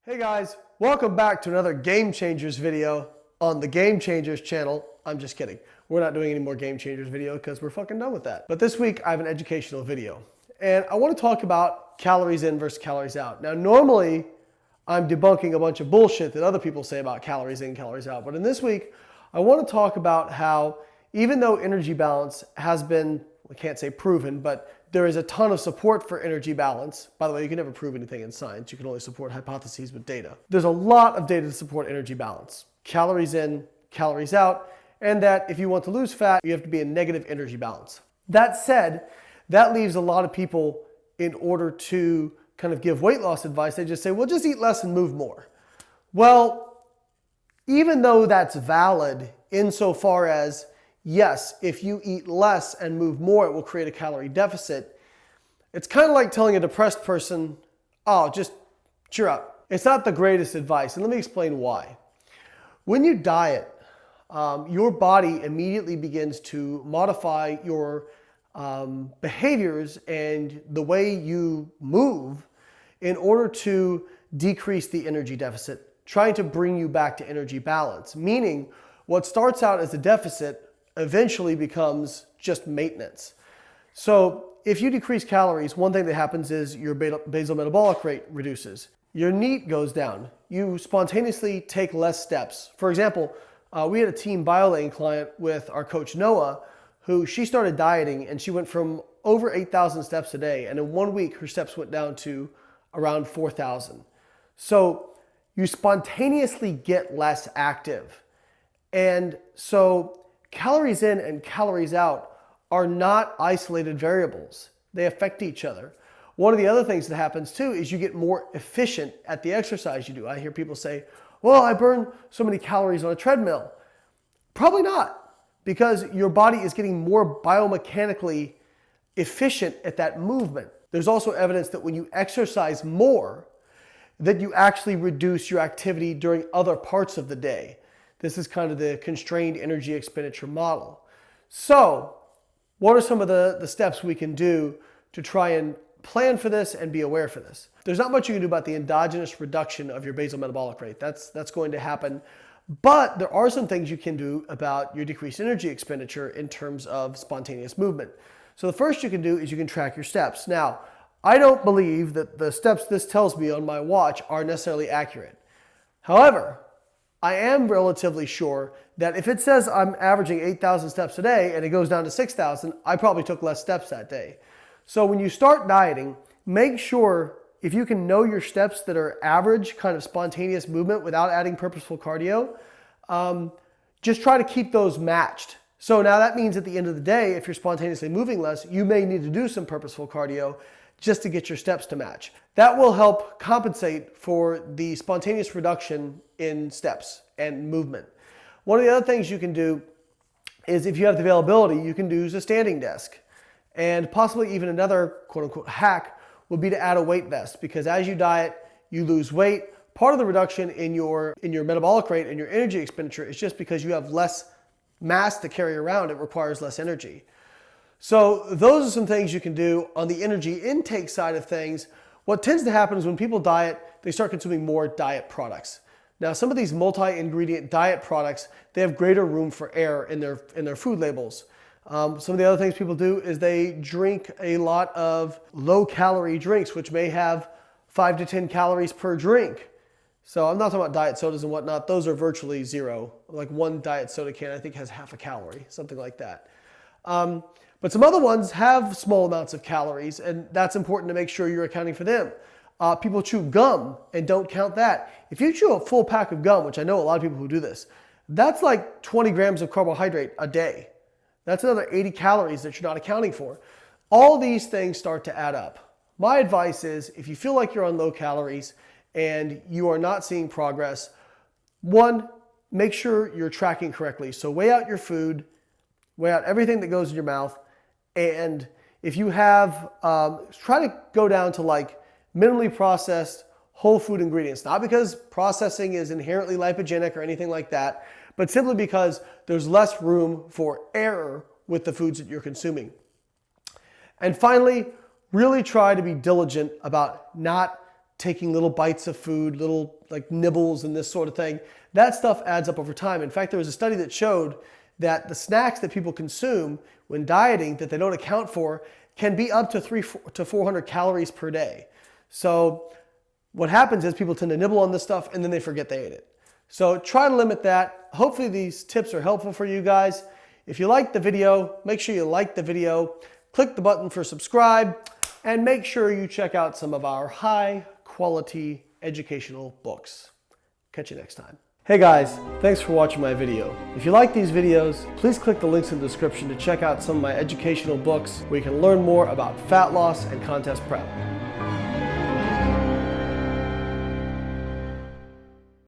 Hey guys, welcome back to another Game Changers video on the Game Changers channel. I'm just kidding. We're not doing any more Game Changers video because we're fucking done with that. But this week I have an educational video and I want to talk about calories in versus calories out. Now normally I'm debunking a bunch of bullshit that other people say about calories in, calories out. But in this week I want to talk about how even though energy balance has been, I can't say proven, but there is a ton of support for energy balance. By the way, you can never prove anything in science. You can only support hypotheses with data. There's a lot of data to support energy balance. Calories in, calories out, and that if you want to lose fat, you have to be in negative energy balance. That said, that leaves a lot of people, in order to kind of give weight loss advice, they just say, well, just eat less and move more. Well, even though that's valid insofar as yes, if you eat less and move more, it will create a calorie deficit. It's kind of like telling a depressed person, oh, just cheer up. It's not the greatest advice, and let me explain why. When you diet, your body immediately begins to modify your behaviors and the way you move in order to decrease the energy deficit, trying to bring you back to energy balance. Meaning, what starts out as a deficit eventually becomes just maintenance. So if you decrease calories, one thing that happens is your basal metabolic rate reduces. Your NEAT goes down. You spontaneously take less steps. For example, we had a team Layne client with our coach Noah, who she started dieting and she went from over 8,000 steps a day. And in 1 week, her steps went down to around 4,000. So you spontaneously get less active. And so calories in and calories out are not isolated variables. They affect each other. One of the other things that happens too is you get more efficient at the exercise you do. I hear people say, well, I burn so many calories on a treadmill. Probably not, because your body is getting more biomechanically efficient at that movement. There's also evidence that when you exercise more, that you actually reduce your activity during other parts of the day. This is kind of the constrained energy expenditure model. So, what are some of the steps we can do to try and plan for this and be aware for this? There's not much you can do about the endogenous reduction of your basal metabolic rate. That's going to happen. But there are some things you can do about your decreased energy expenditure in terms of spontaneous movement. So the first you can do is you can track your steps. Now, I don't believe that the steps this tells me on my watch are necessarily accurate. However, I am relatively sure that if it says I'm averaging 8,000 steps a day and it goes down to 6,000, I probably took less steps that day. So when you start dieting, make sure if you can know your steps that are average, kind of spontaneous movement without adding purposeful cardio, just try to keep those matched. So now that means at the end of the day, if you're spontaneously moving less, you may need to do some purposeful cardio just to get your steps to match. That will help compensate for the spontaneous reduction in steps and movement. One of the other things you can do is, if you have the availability, you can use a standing desk. And possibly even another quote unquote hack would be to add a weight vest, because as you diet, you lose weight. Part of the reduction in your metabolic rate and your energy expenditure is just because you have less mass to carry around. It requires less energy. So those are some things you can do on the energy intake side of things. What tends to happen is when people diet, they start consuming more diet products. Now, some of these multi-ingredient diet products, they have greater room for error in their food labels. Some of the other things people do is they drink a lot of low-calorie drinks, which may have 5 to 10 calories per drink. So I'm not talking about diet sodas and whatnot. Those are virtually zero. Like one diet soda can, I think, has half a calorie, something like that. But some other ones have small amounts of calories, and that's important to make sure you're accounting for them. People chew gum and don't count that. If you chew a full pack of gum, which I know a lot of people who do this, that's like 20 grams of carbohydrate a day. That's another 80 calories that you're not accounting for. All these things start to add up. My advice is, if you feel like you're on low calories and you are not seeing progress, one, make sure you're tracking correctly. So weigh out your food, weigh out everything that goes in your mouth, and if you have, try to go down to like minimally processed whole food ingredients. Not because processing is inherently lipogenic or anything like that, but simply because there's less room for error with the foods that you're consuming. And finally, really try to be diligent about not taking little bites of food, little like nibbles and this sort of thing. That stuff adds up over time. In fact, there was a study that showed that the snacks that people consume when dieting that they don't account for can be up to 300 to 400 calories per day. So what happens is people tend to nibble on this stuff and then they forget they ate it. So try to limit that. Hopefully these tips are helpful for you guys. If you liked the video, make sure you like the video, click the button for subscribe, and make sure you check out some of our high quality educational books. Catch you next time. Hey guys, thanks for watching my video. If you like these videos, please click the links in the description to check out some of my educational books where you can learn more about fat loss and contest prep.